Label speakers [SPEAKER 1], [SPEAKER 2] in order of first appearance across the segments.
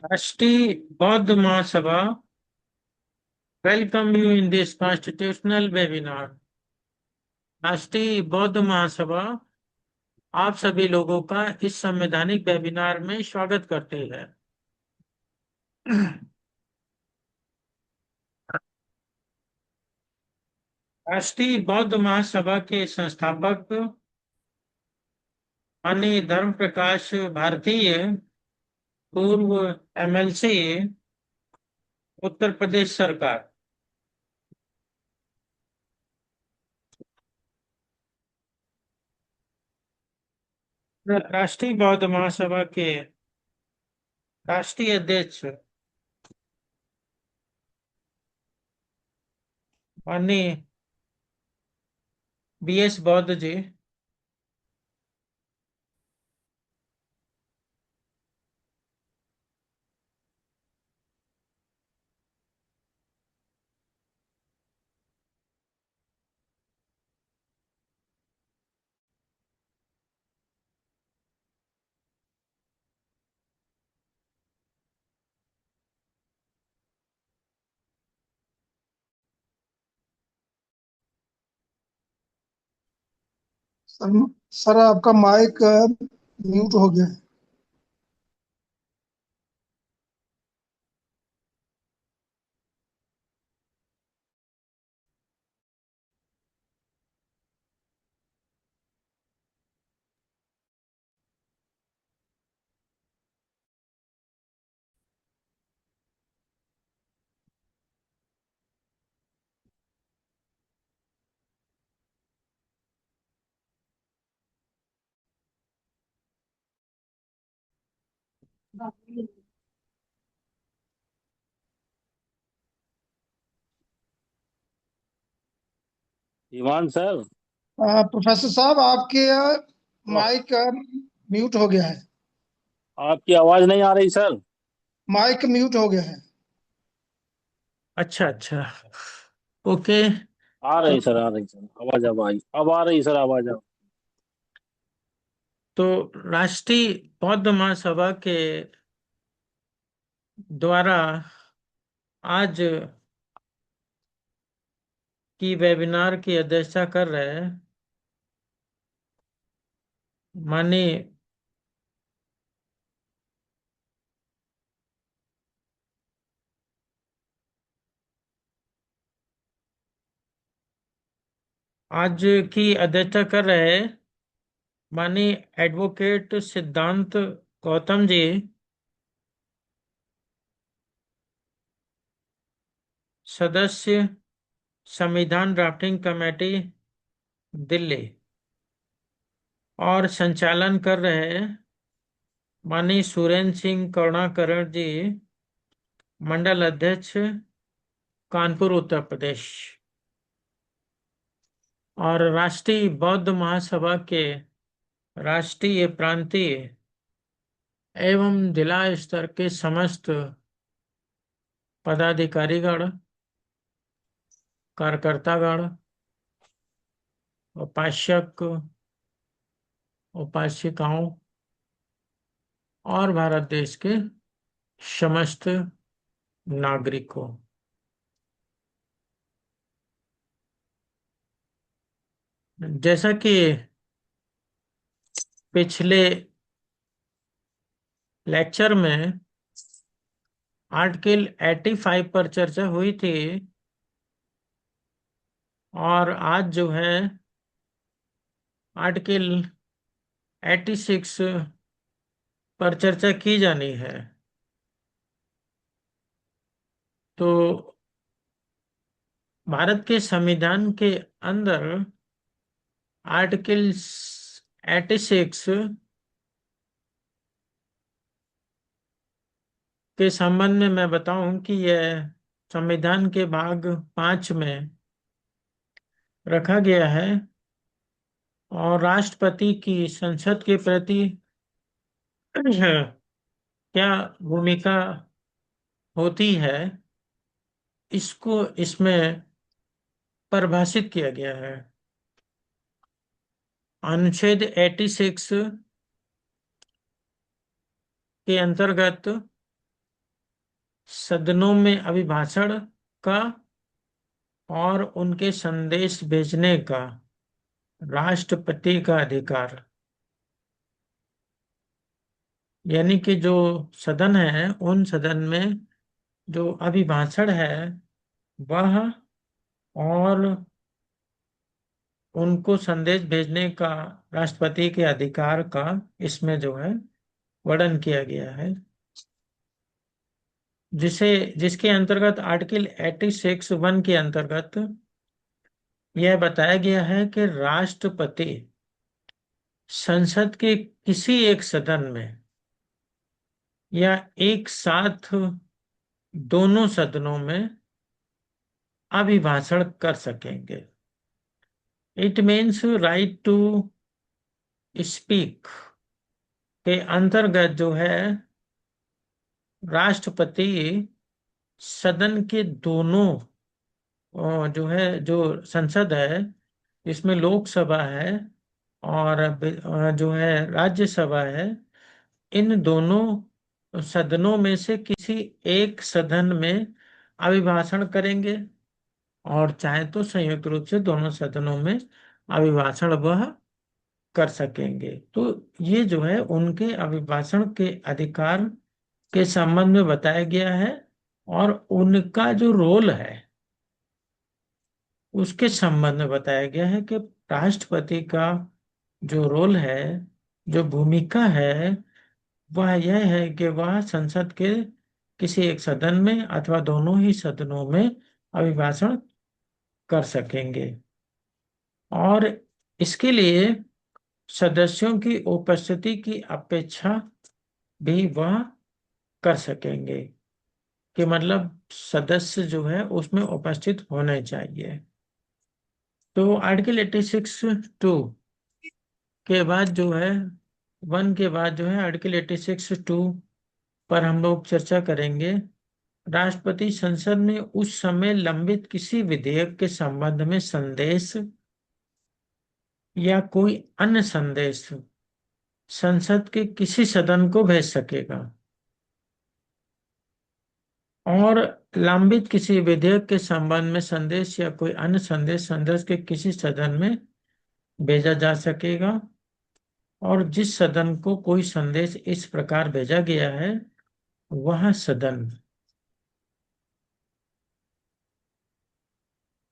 [SPEAKER 1] राष्ट्रीय Bauddh Mahasabha welcome you in this constitutional webinar. Rashtriya Bauddh महासभा आप सभी लोगों का इस संवैधानिक वेबिनार में स्वागत करते हैं। राष्ट्रीय बौद्ध महासभा के संस्थापक माननीय धर्म प्रकाश भारतीय, पूर्व एमएलसी, उत्तर प्रदेश सरकार। राष्ट्रीय बौद्ध महासभा के राष्ट्रीय अध्यक्ष माननीय बीएस बौद्ध जी।
[SPEAKER 2] सर सर, आपका माइक म्यूट हो गया है।
[SPEAKER 3] ईमान सर,
[SPEAKER 2] प्रोफेसर साहब, आपके माइक म्यूट हो गया है।
[SPEAKER 3] आपकी आवाज नहीं आ रही सर।
[SPEAKER 2] माइक म्यूट हो गया है।
[SPEAKER 1] अच्छा अच्छा, ओके।
[SPEAKER 3] आ
[SPEAKER 1] तो
[SPEAKER 3] रही सर, आ रही सर आवाज। अब आ रही सर आवाज अब।
[SPEAKER 1] तो राष्ट्रीय बौद्ध महासभा के द्वारा आज की वेबिनार की अध्यक्षता कर रहे हैं माननीय आज की अध्यक्षता कर रहे हैं माननीय एडवोकेट सिद्धांत गौतम जी, सदस्य संविधान ड्राफ्टिंग कमेटी दिल्ली। और संचालन कर रहे हैं माननीय सुरेंद्र सिंह करुणाकरण जी, मंडल अध्यक्ष, कानपुर, उत्तर प्रदेश। और राष्ट्रीय बौद्ध महासभा के राष्ट्रीय, प्रांतीय एवं जिला स्तर के समस्त पदाधिकारीगण, कार्यकर्तागण, उपासक, उपासिकाओं और भारत देश के समस्त नागरिकों, जैसा कि पिछले लेक्चर में आर्टिकल 85 पर चर्चा हुई थी और आज जो है आर्टिकल 86 पर चर्चा की जानी है। तो भारत के संविधान के अंदर आर्टिकल 86 के संबंध में मैं बताऊं कि यह संविधान के भाग 5 में रखा गया है और राष्ट्रपति की संसद के प्रति क्या भूमिका होती है, इसको इसमें परिभाषित किया गया है। अनुच्छेद 86 के अंतर्गत सदनों में अभिभाषण का और उनके संदेश भेजने का राष्ट्रपति का अधिकार। यानी कि जो सदन है, उन सदन में जो अभिभाषण है वह, और उनको संदेश भेजने का राष्ट्रपति के अधिकार का इसमें जो है वर्णन किया गया है, जिसके अंतर्गत आर्टिकल 86(1) के अंतर्गत यह बताया गया है कि राष्ट्रपति संसद के किसी एक सदन में या एक साथ दोनों सदनों में अभिभाषण कर सकेंगे। It means right to speak के अंतर्गत जो है राष्ट्रपति सदन के दोनों जो है, जो संसद है, इसमें लोकसभा है और जो है राज्यसभा है, इन दोनों सदनों में से किसी एक सदन में अभिभाषण करेंगे, और चाहे तो संयुक्त रूप से दोनों सदनों में अभिभाषण वह कर सकेंगे। तो ये जो है उनके अभिभाषण के अधिकार के संबंध में बताया गया है, और उनका जो रोल है उसके संबंध में बताया गया है कि राष्ट्रपति का जो रोल है, जो भूमिका है, वह यह है कि वह संसद के किसी एक सदन में अथवा दोनों ही सदनों में अभिभाषण कर सकेंगे, और इसके लिए सदस्यों की उपस्थिति की अपेक्षा भी वह कर सकेंगे, कि मतलब सदस्य जो है उसमें उपस्थित होने चाहिए। तो आर्टिकल 86(2) के बाद जो है, 1 के बाद जो है आर्टिकल 86(2) पर हम लोग चर्चा करेंगे। राष्ट्रपति संसद में उस समय लंबित किसी विधेयक के संबंध में संदेश या कोई अन्य संदेश संसद के किसी सदन को भेज सकेगा, और लंबित किसी विधेयक के संबंध में संदेश या कोई अन्य संदेश संसद के किसी सदन में भेजा जा सकेगा, और जिस सदन को कोई संदेश इस प्रकार भेजा गया है वह सदन।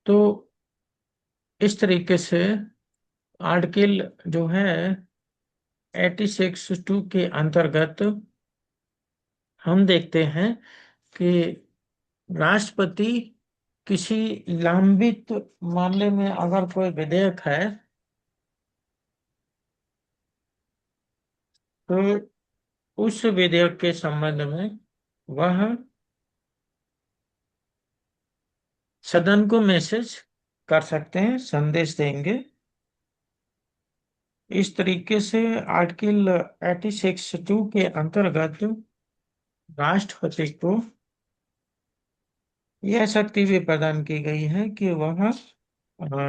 [SPEAKER 1] तो इस तरीके से आर्टिकल जो है 86(2) के अंतर्गत हम देखते हैं कि राष्ट्रपति किसी लंबित मामले में अगर कोई विधेयक है तो उस विधेयक के संबंध में वह सदन को मैसेज कर सकते हैं, संदेश देंगे। इस तरीके से आर्टिकल 86(2) के अंतर्गत राष्ट्रपति को यह शक्ति भी प्रदान की गई है कि वह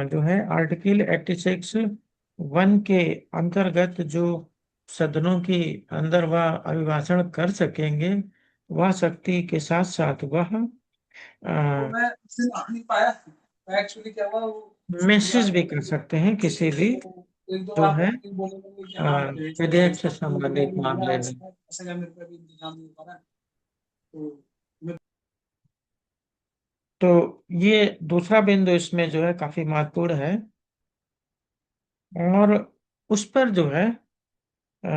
[SPEAKER 1] जो है आर्टिकल 86(1) के अंतर्गत जो सदनों के अंदर वह अभिभाषण कर सकेंगे, वह शक्ति के साथ साथ वह
[SPEAKER 2] मैं उस दिन आ नहीं पाया। एक्चुअली क्या हुआ वो
[SPEAKER 1] मैसेज भी कर सकते हैं किसी भी
[SPEAKER 2] एक दो
[SPEAKER 1] जो
[SPEAKER 2] बार
[SPEAKER 1] है
[SPEAKER 2] बोलने लगे कि हाँ
[SPEAKER 1] विधेयक से संबंधित मामले में।
[SPEAKER 2] ऐसा क्या मेरे को अभी इंतजाम नहीं हो पा रहा है। तो
[SPEAKER 1] तो ये दूसरा बिंदु इसमें जो है काफी महत्वपूर्ण है, और उस पर जो है अ,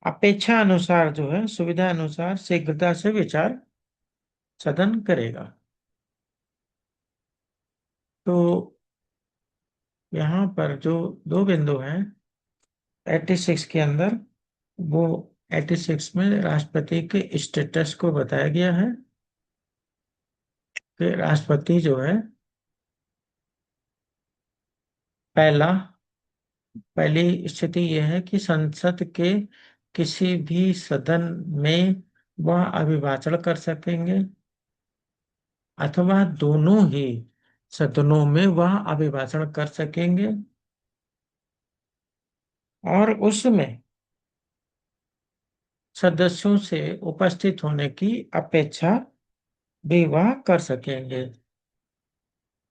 [SPEAKER 1] अपेक्षा अनुसार जो है सुविधा अनुसार शीघ्रता से विचार सदन करेगा। तो यहाँ पर जो दो बिंदु हैं 86 के अंदर, वो 86 में राष्ट्रपति के स्टेटस को बताया गया है कि राष्ट्रपति जो है पहला पहली स्थिति यह है कि संसद के किसी भी सदन में वह अभिभाषण कर सकेंगे, अथवा दोनों ही सदनों में वह अभिभाषण कर सकेंगे, और उसमें सदस्यों से उपस्थित होने की अपेक्षा भी वह कर सकेंगे।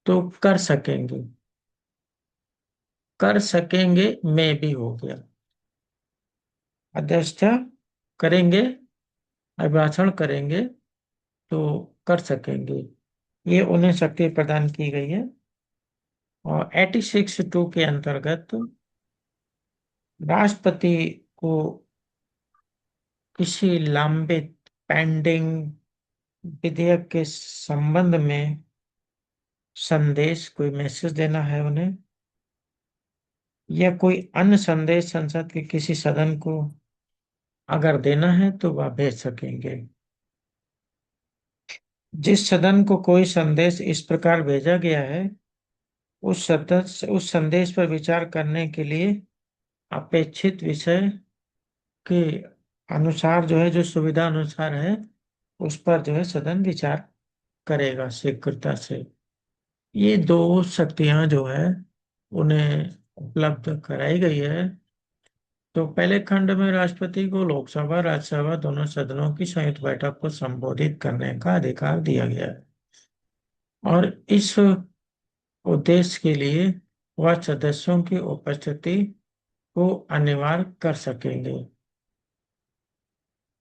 [SPEAKER 1] तो कर सकेंगे में भी हो गया। अध्यक्षता करेंगे, अभिभाषण करेंगे तो कर सकेंगे, ये उन्हें शक्ति प्रदान की गई है। और 86(2) के अंतर्गत राष्ट्रपति को किसी लंबित पेंडिंग विधेयक के संबंध में संदेश, कोई मैसेज देना है उन्हें, या कोई अन्य संदेश संसद के किसी सदन को अगर देना है तो वह भेज सकेंगे। जिस सदन को कोई संदेश इस प्रकार भेजा गया है, उस सदस्य उस संदेश पर विचार करने के लिए अपेक्षित विषय के अनुसार जो है, जो सुविधा अनुसार है, उस पर जो है सदन विचार करेगा शीघ्रता से। ये दो शक्तियां जो है उन्हें उपलब्ध कराई गई है। तो पहले खंड में राष्ट्रपति को लोकसभा राज्यसभा दोनों सदनों की संयुक्त बैठक को संबोधित करने का अधिकार दिया गया है, और इस उद्देश्य के लिए वह सदस्यों की उपस्थिति को अनिवार्य कर सकेंगे।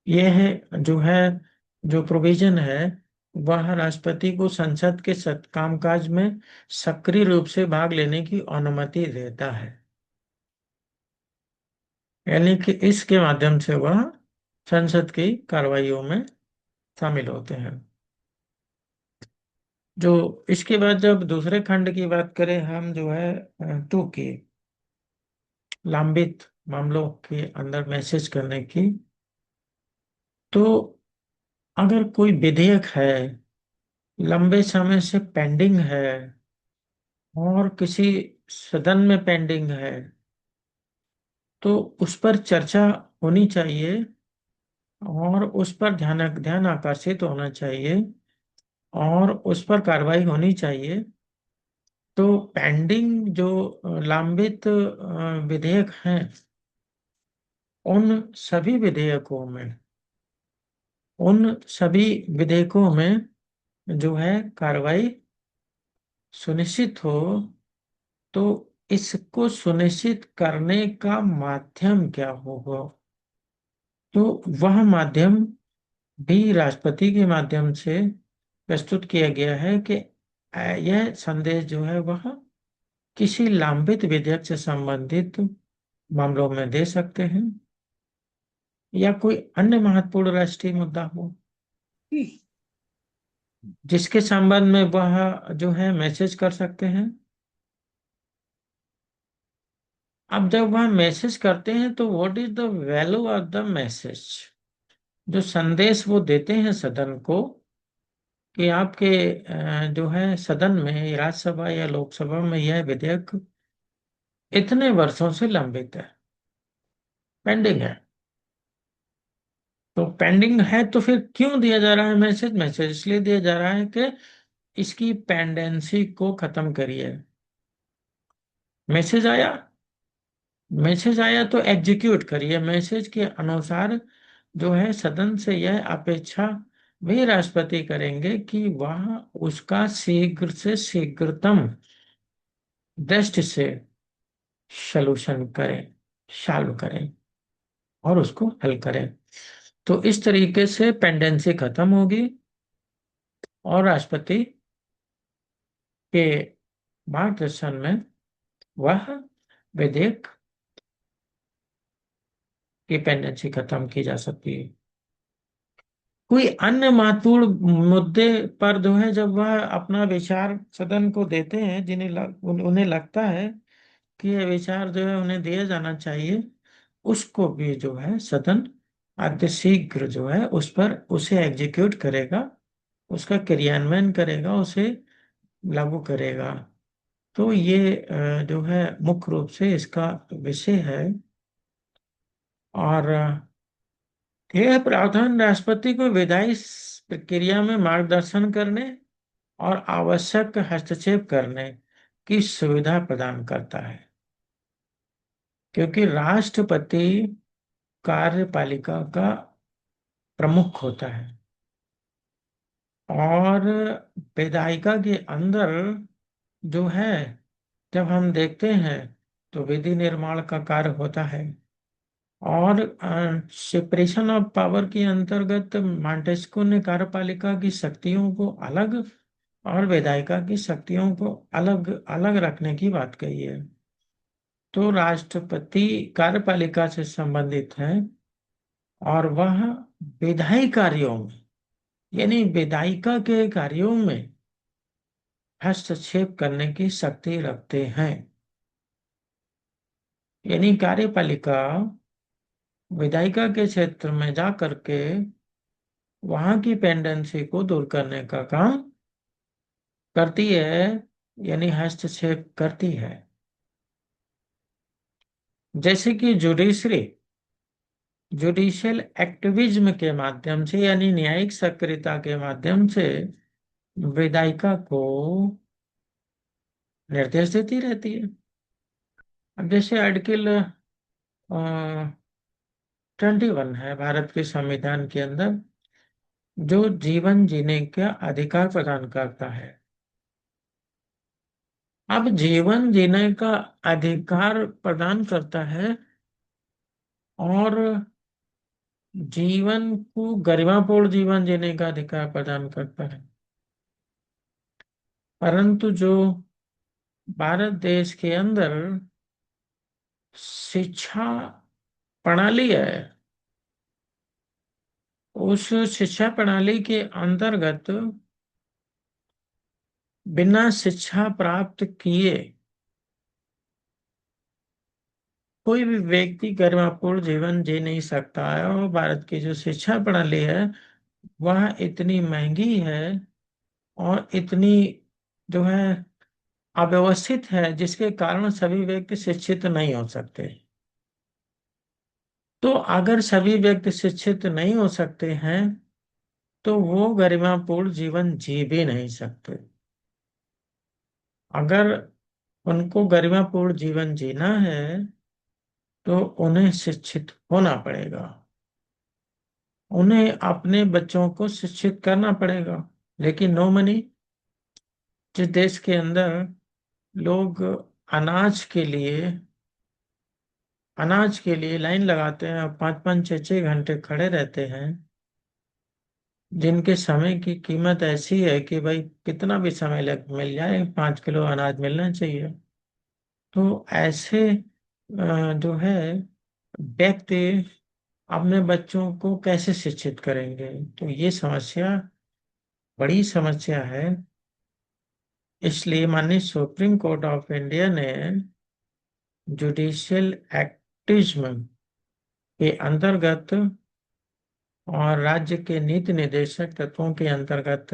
[SPEAKER 1] यह जो प्रोविजन है, वह राष्ट्रपति को संसद के कामकाज में सक्रिय रूप से भाग लेने की अनुमति देता है। यानी कि इसके माध्यम से वह संसद की कार्रवाइयों में शामिल होते हैं। जो इसके बाद जब दूसरे खंड की बात करें हम, जो है 2 की, लंबित मामलों के अंदर मैसेज करने की, तो अगर कोई विधेयक है, लंबे समय से पेंडिंग है और किसी सदन में पेंडिंग है, तो उस पर चर्चा होनी चाहिए और उस पर ध्यान आकर्षित होना चाहिए और उस पर कार्रवाई होनी चाहिए। तो पेंडिंग जो लंबित विधेयक हैं, उन सभी विधेयकों में जो है कार्रवाई सुनिश्चित हो। तो इसको सुनिश्चित करने का माध्यम क्या होगा? तो वह माध्यम भी राष्ट्रपति के माध्यम से प्रस्तुत किया गया है कि यह संदेश जो है वह किसी लंबित विधेयक से संबंधित मामलों में दे सकते हैं, या कोई अन्य महत्वपूर्ण राष्ट्रीय मुद्दा हो जिसके संबंध में वह जो है मैसेज कर सकते हैं। अब जब वह मैसेज करते हैं तो what is the value of the message? जो संदेश वो देते हैं सदन को कि आपके जो है सदन में, राज्यसभा या लोकसभा में, यह विधेयक इतने वर्षों से लंबित है, पेंडिंग है। तो पेंडिंग है तो फिर क्यों दिया जा रहा है मैसेज? मैसेज इसलिए दिया जा रहा है कि इसकी पेंडेंसी को खत्म करिए। मैसेज आया, तो एग्जीक्यूट करिए। मैसेज के अनुसार जो है सदन से यह अपेक्षा भी राष्ट्रपति करेंगे कि वह उसका शीघ्र से शीघ्रतम दृष्टि से सॉल्यूशन करें, सॉल्व करें और उसको हल करें। तो इस तरीके से पेंडेंसी खत्म होगी और राष्ट्रपति के मार्गदर्शन में वह विधेयक की पेंडेंसी खत्म की जा सकती है। कोई अन्य महत्वपूर्ण मुद्दे पर जो है जब वह अपना विचार सदन को देते हैं, उन्हें लगता है कि यह विचार जो है उन्हें दिया जाना चाहिए, उसको भी जो है सदन अतिशीघ्र जो है उसे एग्जीक्यूट करेगा, उसका क्रियान्वयन करेगा, उसे लागू करेगा। तो ये जो है मुख्य रूप से इसका विषय है। और यह प्रावधान राष्ट्रपति को विधायी प्रक्रिया में मार्गदर्शन करने और आवश्यक हस्तक्षेप करने की सुविधा प्रदान करता है, क्योंकि राष्ट्रपति कार्यपालिका का प्रमुख होता है। और विधायिका के अंदर जो है, जब हम देखते हैं तो विधि निर्माण का कार्य होता है। और सेपरेशन ऑफ पावर के अंतर्गत मॉन्टेस्क्यू ने कार्यपालिका की शक्तियों को अलग और विधायिका की शक्तियों को अलग अलग रखने की बात कही है। तो राष्ट्रपति कार्यपालिका से संबंधित है और वह विधायी कार्यों में, यानी विधायिका के कार्यों में हस्तक्षेप करने की शक्ति रखते हैं। यानी कार्यपालिका विधायिका के क्षेत्र में जा करके वहां की पेंडेंसी को दूर करने का काम करती है, यानी हस्तक्षेप करती है। जैसे कि जुडिशियल एक्टिविज्म के माध्यम से, यानी न्यायिक सक्रियता के माध्यम से विधायिका को निर्देश देती रहती है। अब जैसे आर्टिकल 21 है भारत के संविधान के अंदर, जो जीवन जीने का अधिकार प्रदान करता है। अब जीवन जीने का अधिकार प्रदान करता है और जीवन को गरिमापूर्ण जीवन जीने का अधिकार प्रदान करता है। परंतु जो भारत देश के अंदर शिक्षा प्रणाली है, उस शिक्षा प्रणाली के अंतर्गत बिना शिक्षा प्राप्त किए कोई भी व्यक्ति गरिमापूर्ण जीवन जी नहीं सकता है। और भारत की जो शिक्षा प्रणाली है वह इतनी महंगी है और इतनी जो है अव्यवस्थित है, जिसके कारण सभी व्यक्ति शिक्षित नहीं हो सकते। तो अगर सभी व्यक्ति शिक्षित नहीं हो सकते हैं तो वो गरिमापूर्ण जीवन जी भी नहीं सकते। अगर उनको गरिमापूर्ण जीवन जीना है तो उन्हें शिक्षित होना पड़ेगा, उन्हें अपने बच्चों को शिक्षित करना पड़ेगा। लेकिन नो मनी, जिस देश के अंदर लोग अनाज के लिए अनाज के लिए लाइन लगाते हैं और 5-5 6-6 घंटे खड़े रहते हैं, जिनके समय की कीमत ऐसी है कि भाई कितना भी समय लग मिल जाए 5 किलो अनाज मिलना चाहिए, तो ऐसे जो है व्यक्ति अपने बच्चों को कैसे शिक्षित करेंगे? तो ये समस्या बड़ी समस्या है। इसलिए माननीय सुप्रीम कोर्ट ऑफ इंडिया ने जुडिशियल एक्टिज्म के अंतर्गत और राज्य के नीति निर्देशक तत्वों के अंतर्गत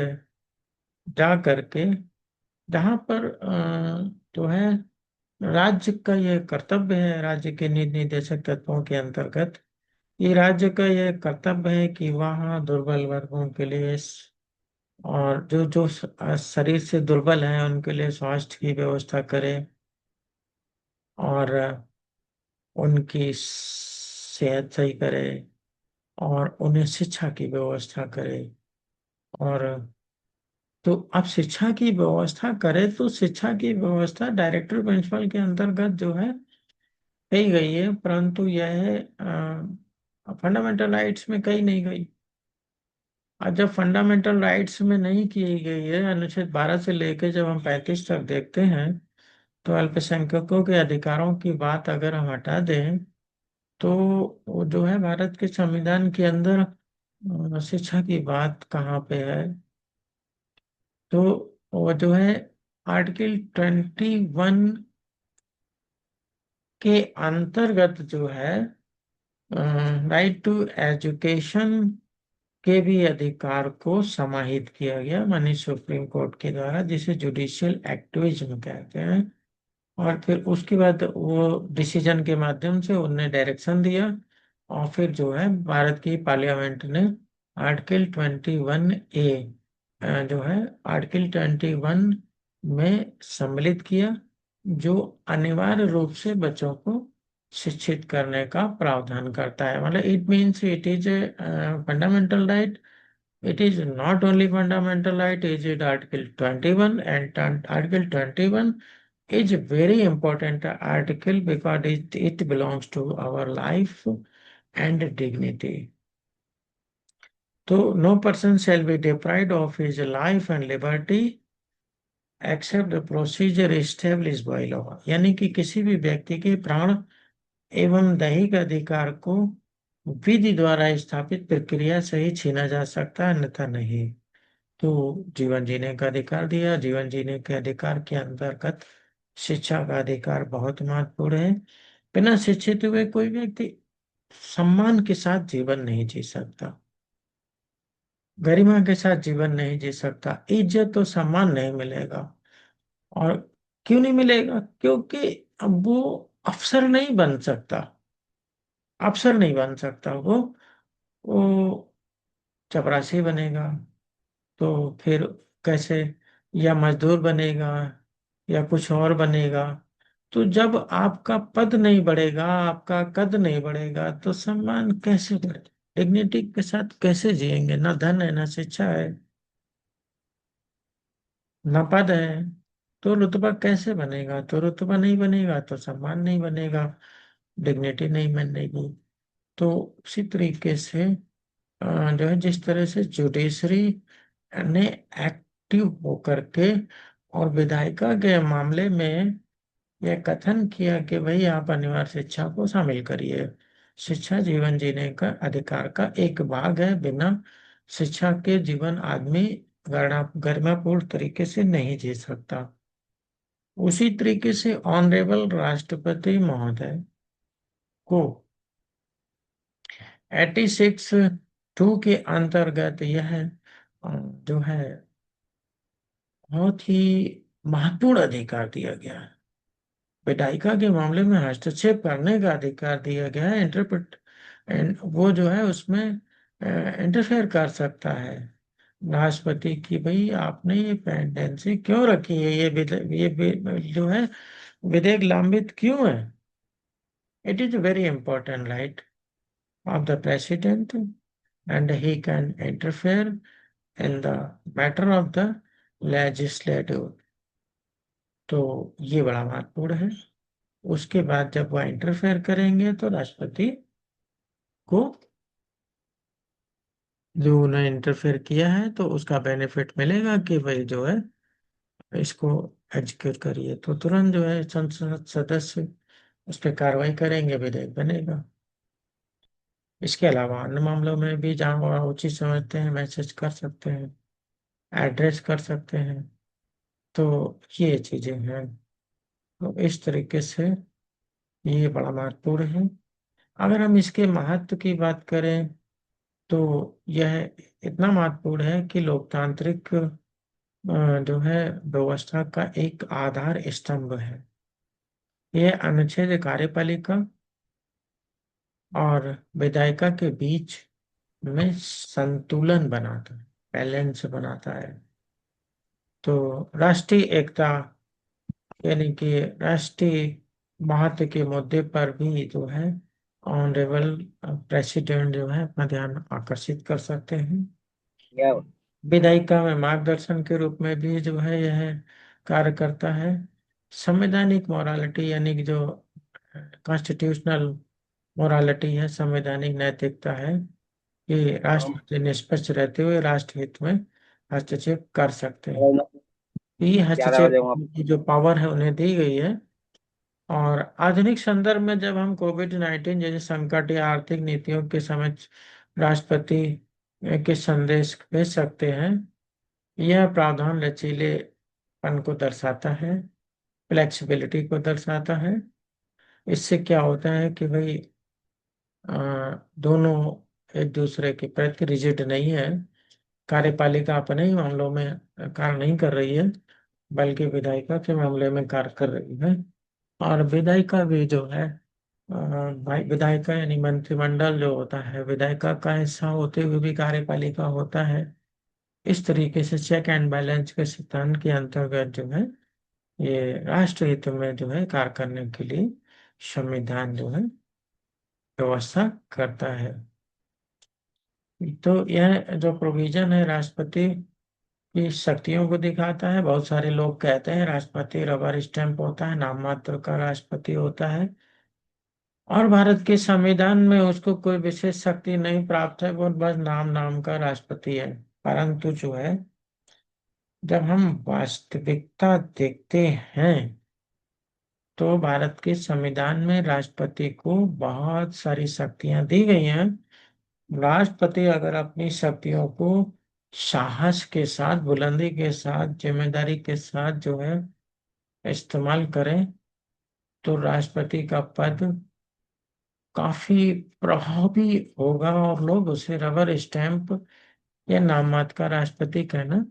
[SPEAKER 1] जा करके, जहां पर जो है राज्य का यह कर्तव्य है, राज्य के नीति निर्देशक तत्वों के अंतर्गत ये राज्य का यह कर्तव्य है कि वहाँ दुर्बल वर्गों के लिए और जो जो शरीर से दुर्बल हैं उनके लिए स्वास्थ्य की व्यवस्था करे और उनकी सेहत सही करे और उन्हें शिक्षा की व्यवस्था करे। और तो अब शिक्षा की व्यवस्था करे तो शिक्षा की व्यवस्था डायरेक्टर प्रिंसिपल के अंतर्गत जो है कही गई है, परंतु यह फंडामेंटल राइट्स में कही नहीं गई। और जब फंडामेंटल राइट्स में नहीं की गई है, अनुच्छेद 12 से लेकर जब हम 35 तक देखते हैं, तो अल्पसंख्यकों के अधिकारों की बात अगर हम हटा दें तो वो जो है भारत के संविधान के अंदर शिक्षा की बात कहाँ पे है? तो वो जो है आर्टिकल 21 के अंतर्गत जो है राइट टू एजुकेशन के भी अधिकार को समाहित किया गया माननीय सुप्रीम कोर्ट के द्वारा, जिसे जुडिशियल एक्टिविज्म कहते हैं। और फिर उसके बाद वो डिसीजन के माध्यम से उन्हें डायरेक्शन दिया और फिर जो है भारत की पार्लियामेंट ने आर्टिकल 21A जो है आर्टिकल 21 में सम्मिलित किया, जो अनिवार्य रूप से बच्चों को शिक्षित करने का प्रावधान करता है। मतलब it means it is a fundamental right. It is not only fundamental right, is it Article 21, and Article 21 is a very important article because it belongs to our life and dignity. So no person shall be deprived of his life and liberty except the procedure established by law। यानी कि किसी भी व्यक्ति के प्राण एवं दैहिक अधिकार को विधि द्वारा स्थापित प्रक्रिया से ही छीना जा सकता है, अन्यथा नहीं। तो जीवन जीने का अधिकार दिया। जीवन जीने के अधिकार के अंतर्गत शिक्षा का अधिकार बहुत महत्वपूर्ण है। बिना शिक्षित हुए कोई व्यक्ति सम्मान के साथ जीवन नहीं जी सकता, गरिमा के साथ जीवन नहीं जी सकता, इज्जत और सम्मान नहीं मिलेगा। और क्यों नहीं मिलेगा? क्योंकि अब वो अफसर नहीं बन सकता, अफसर नहीं बन सकता। वो चपरासी बनेगा तो फिर कैसे? या मजदूर बनेगा या कुछ और बनेगा। तो जब आपका पद नहीं बढ़ेगा, आपका कद नहीं बढ़ेगा, तो सम्मान कैसे बढ़े? डिग्निटी के साथ कैसे जिएंगे? ना धन है, ना शिक्षा है, ना पद है, तो रुतबा कैसे बनेगा? तो रुतबा नहीं बनेगा तो सम्मान नहीं बनेगा, डिग्निटी नहीं बनेगी। तो उसी तरीके से जो है, जिस तरह से जुडिशरी ने एक्टिव होकर के और विधायिका के मामले में यह कथन किया कि भाई आप अनिवार्य शिक्षा को शामिल करिए। शिक्षा जीवन जीने का अधिकार का एक भाग है। बिना शिक्षा के जीवन आदमी गरिमापूर्ण तरीके से नहीं जी सकता। उसी तरीके से ऑनरेबल राष्ट्रपति महोदय को 86(2) के अंतर्गत यह जो है बहुत ही महत्वपूर्ण अधिकार दिया गया है। विधायिका के मामले में हस्तक्षेप करने का अधिकार दिया गया है। इंटरप्रेट वो जो है उसमें इंटरफेयर कर सकता है राष्ट्रपति की, भाई आपने ये पेंडेंसी क्यों रखी है, जो है विधेयक लंबित क्यों है। It is very important right of the president and he can interfere in the matter of the legislative. तो ये बड़ा महत्वपूर्ण है। उसके बाद जब वह इंटरफेयर करेंगे तो राष्ट्रपति को, जो उन्होंने इंटरफेयर किया है, तो उसका बेनिफिट मिलेगा कि भाई जो है इसको एग्जीक्यूट करिए। तो तुरंत जो है संसद सदस्य उस पर कार्रवाई करेंगे, विधेयक बनेगा। इसके अलावा अन्य मामलों में भी जहाँ वह उचित समझते हैं मैसेज कर सकते हैं, एड्रेस कर सकते हैं। तो ये चीजें हैं। तो इस तरीके से ये बड़ा महत्वपूर्ण है। अगर हम इसके महत्व की बात करें तो यह इतना महत्वपूर्ण है कि लोकतांत्रिक जो है व्यवस्था का एक आधार स्तंभ है। यह अनुच्छेद कार्यपालिका और विधायिका के बीच में संतुलन बनाता है, बैलेंस बनाता है। तो राष्ट्रीय एकता यानी कि राष्ट्रीय महत्व के मुद्दे पर भी जो है ऑनरेबल प्रेसिडेंट जो है अपना ध्यान आकर्षित कर सकते हैं। विधायिका में मार्गदर्शन के रूप में भी जो है यह कार्य करता है। संवैधानिक मोरालिटी यानी कि जो कॉन्स्टिट्यूशनल मोरालिटी है, संवैधानिक नैतिकता है कि राष्ट्रपति निष्पक्ष रहते हुए राष्ट्रहित में हस्तक्षेप कर सकते हैं। ये हस्तक्षेप की जो पावर है उन्हें दी गई है। और आधुनिक संदर्भ में जब हम कोविड-19 जैसे संकट या आर्थिक नीतियों के समय राष्ट्रपति के संदेश भेज सकते हैं। यह प्रावधान लचीलेपन को दर्शाता है, फ्लेक्सिबिलिटी को दर्शाता है। इससे क्या होता है कि भाई दोनों एक दूसरे के प्रति रिजिड नहीं है। कार्यपालिका अपने ही मामलों में कार्य नहीं कर रही है, बल्कि विधायिका के मामले में कार्य कर रही है। और विधायिका भी जो है भाई विधायिका यानी मंत्रिमंडल जो होता है विधायिका का हिस्सा होते हुए भी कार्यपालिका होता है। इस तरीके से चेक एंड बैलेंस के सिद्धांत के अंतर्गत जो है ये राष्ट्र हित में जो है कार्य करने के लिए संविधान जो है व्यवस्था करता है। तो यह जो प्रोविजन है राष्ट्रपति की शक्तियों को दिखाता है। बहुत सारे लोग कहते हैं राष्ट्रपति रबर स्टैंप होता है, नाम मात्र का राष्ट्रपति होता है, और भारत के संविधान में उसको कोई विशेष शक्ति नहीं प्राप्त है, वो बस नाम नाम का राष्ट्रपति है। परंतु जो है, जब हम वास्तविकता देखते हैं तो भारत के संविधान में राष्ट्रपति को बहुत सारी शक्तियां दी गई हैं। राष्ट्रपति अगर अपनी शक्तियों को साहस के साथ, बुलंदी के साथ, जिम्मेदारी के साथ जो है इस्तेमाल करें, तो राष्ट्रपति का पद काफी प्रभावी होगा और लोग उसे रबर स्टैंप या नाम मात्र का राष्ट्रपति कहना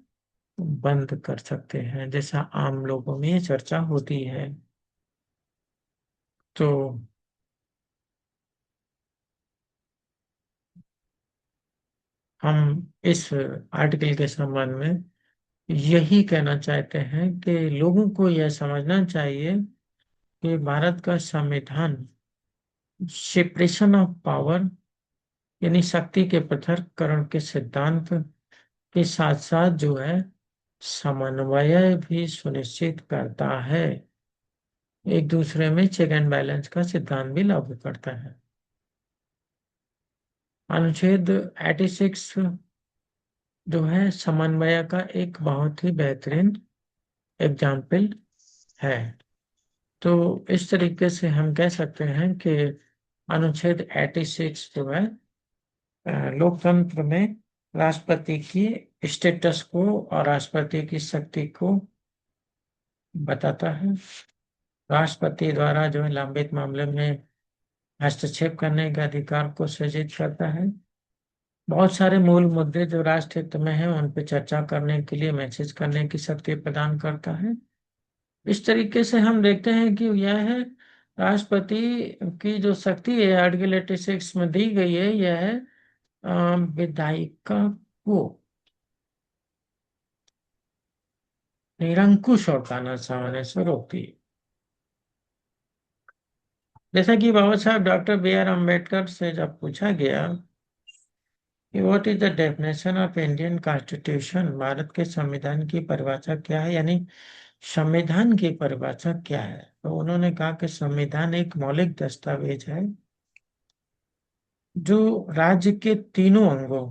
[SPEAKER 1] बंद कर सकते हैं, जैसा आम लोगों में ये चर्चा होती है। तो हम इस आर्टिकल के संबंध में यही कहना चाहते हैं कि लोगों को यह समझना चाहिए कि भारत का संविधान सेपरेशन ऑफ पावर यानी शक्ति के पृथक्करण के सिद्धांत के साथ साथ जो है समन्वय भी सुनिश्चित करता है, एक दूसरे में चेक एंड बैलेंस का सिद्धांत भी लागू करता है। अनुच्छेद 86 जो है समन्वय का एक बहुत ही बेहतरीन एग्जाम्पल है। तो इस तरीके से हम कह सकते हैं कि अनुच्छेद 86 जो है लोकतंत्र में राष्ट्रपति की स्टेटस को और राष्ट्रपति की शक्ति को बताता है। राष्ट्रपति द्वारा जो है लंबित मामले में हस्तक्षेप करने के अधिकार को सृजित करता है। बहुत सारे मूल मुद्दे जो राष्ट्र हित में हैं उन पर चर्चा करने के लिए मैसेज करने की शक्ति प्रदान करता है। इस तरीके से हम देखते हैं कि यह है राष्ट्रपति की जो शक्ति है आर्टिकल 86 में दी गई है, यह है विधायिका को निरंकुश और तानाशाह होने से रोकती है। जैसा कि बाबा साहब डॉक्टर बी आर अम्बेडकर से जब पूछा गया कि what is the definition of Indian constitution, Bharat के संविधान की परिभाषा क्या है, यानी संविधान की परिभाषा क्या है, तो उन्होंने कहा कि संविधान एक मौलिक दस्तावेज है जो राज्य के तीनों अंगों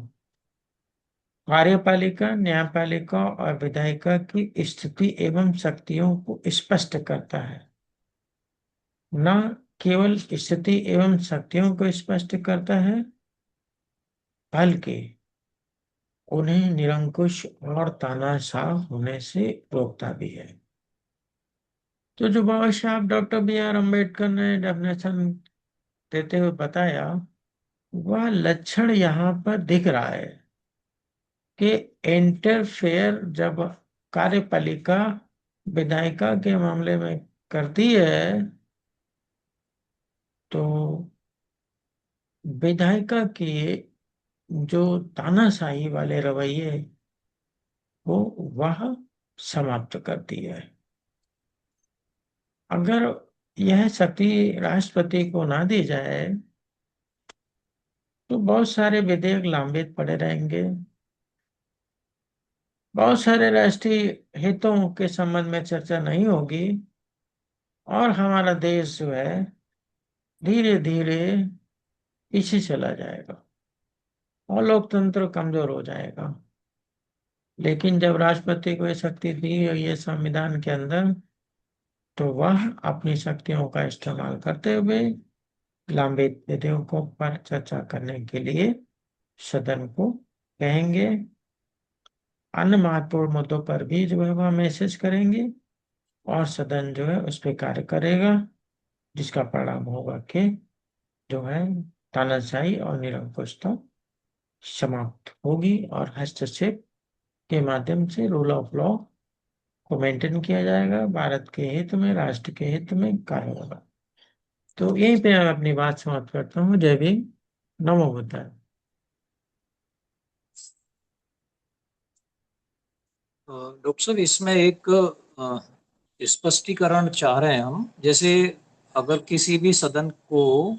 [SPEAKER 1] कार्यपालिका, न्यायपालिका और विधायिका की स्थिति एवं शक्तियों को स्पष्ट करता है। न केवल स्थिति एवं शक्तियों को स्पष्ट करता है बल्कि उन्हें निरंकुश और तानाशाह होने से रोकता भी है। तो जो बाबा साहब डॉक्टर बी आर अम्बेडकर ने डेफिनेशन देते हुए बताया, वह लक्षण यहाँ पर दिख रहा है कि इंटरफेयर जब कार्यपालिका विधायिका के मामले में करती है तो विधायिका के जो तानाशाही वाले रवैये को वह समाप्त करती है। अगर यह शक्ति राष्ट्रपति को ना दी जाए तो बहुत सारे विधेयक लंबित पड़े रहेंगे, बहुत सारे राष्ट्रीय हितों के संबंध में चर्चा नहीं होगी और हमारा देश जो है धीरे धीरे पीछे चला जाएगा और लोकतंत्र कमजोर हो जाएगा। लेकिन जब राष्ट्रपति को ये शक्ति दी गई है संविधान के अंदर, तो वह अपनी शक्तियों का इस्तेमाल करते हुए लंबित विधेयकों पर चर्चा करने के लिए सदन को कहेंगे। अन्य महत्वपूर्ण मुद्दों पर भी जो है वह मैसेज करेंगे और सदन जो है उस पर कार्य करेगा, जिसका परिणाम होगा कि जो है तानाशाही और निरंकुशता समाप्त होगी और हस्तक्षेप के माध्यम से रूल ऑफ लॉ को मेंटेन किया जाएगा, भारत के हित में, राष्ट्र के हित में कार्य होगा। तो यहीं पे मैं अपनी बात समाप्त करता हूँ। जय भीम, नमो बुद्धाय।
[SPEAKER 4] डॉक्टर साहब, इसमें एक स्पष्टीकरण चाह रहे हैं हम। जैसे अगर किसी भी सदन को